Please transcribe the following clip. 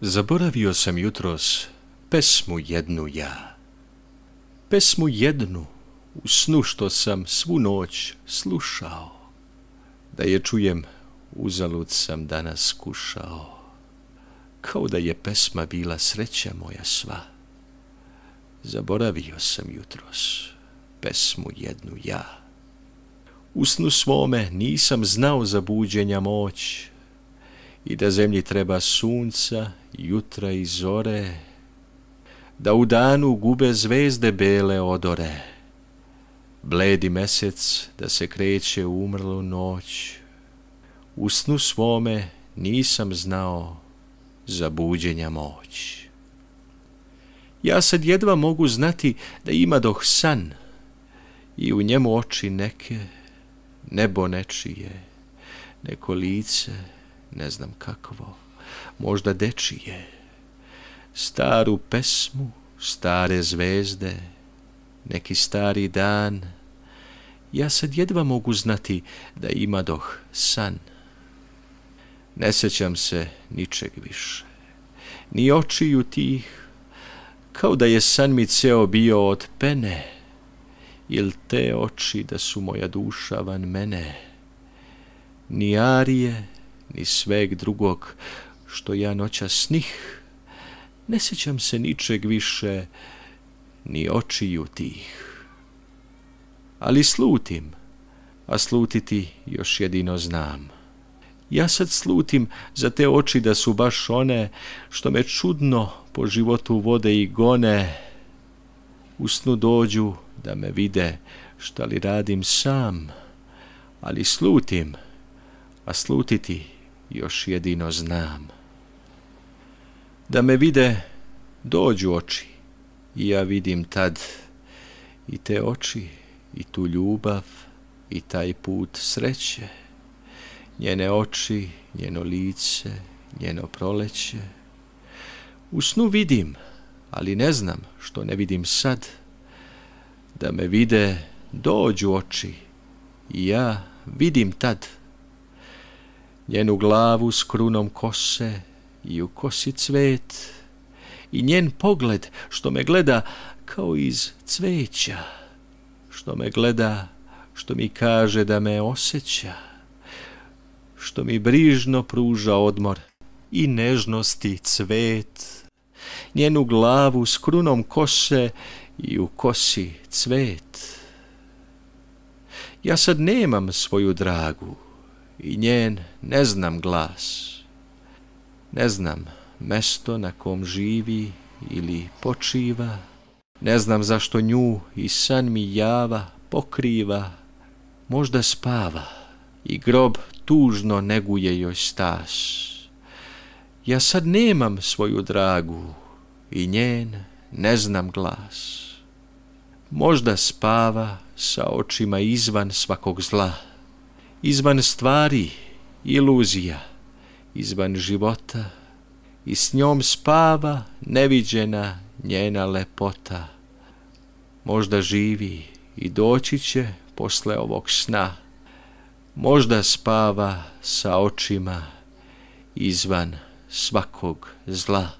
Zaboravio sam jutros pesmu jednu ja. Pesmu jednu u snu što sam svu noć slušao. Da je čujem, uzalud sam danas kušao. Kao da je pesma bila sreća moja sva. Zaboravio sam jutros pesmu jednu ja. U snu svome nisam znao za buđenja moć i da zemlji treba sunca, jutra i zore, da u danu gube zvezde bele odore, bledi mesec da se kreće u umrlu noć. U snu svome nisam znao za buđenja moć. Ja sad jedva mogu znati da imadoh san i u njemu oči neke, nebo nečije, neko lice, ne znam kakvo, možda dečije, staru pesmu, stare zvezde, neki stari dan. Ja sad jedva mogu znati da imadoh san. Ne sjećam se ničeg više, ni očiju tih, kao da je san mi ceo bio od pene, il te oči da su moja duša van mene. Ni arije, ni sveg drugog što ja noća snih, ne sjećam se ničeg više, ni očiju tih. Ali slutim, a slutiti još jedino znam. Ja sad slutim za te oči da su baš one što me čudno po životu vode i gone. U snu dođu da me vide šta li radim sam, ali slutim, a slutiti još jedino znam. Da me vide dođu oči i ja vidim tad i te oči i tu ljubav i taj put sreće, njene oči, njeno lice, njeno proleće. U snu vidim, ali ne znam što ne vidim sad. Da me vide dođu oči i ja vidim tad njenu glavu s krunom kose i u kosi cvet i njen pogled što me gleda kao iz cveća, što me gleda, što mi kaže da me osjeća, što mi brižno pruža odmor i nežnosti cvet, njenu glavu s krunom kose i u kosi cvet. Ja sad nemam svoju dragu i njen ne znam glas, ne znam mesto na kom živi ili počiva, ne znam zašto nju i san mi java pokriva, možda spava i grob tužno neguje joj stas. Ja sad nemam svoju dragu i njen ne znam glas, možda spava sa očima izvan svakog zla, izvan stvari, iluzija, izvan života, i s njom spava neviđena njena lepota. Možda živi i doći će posle ovog sna, možda spava sa očima izvan svakog zla.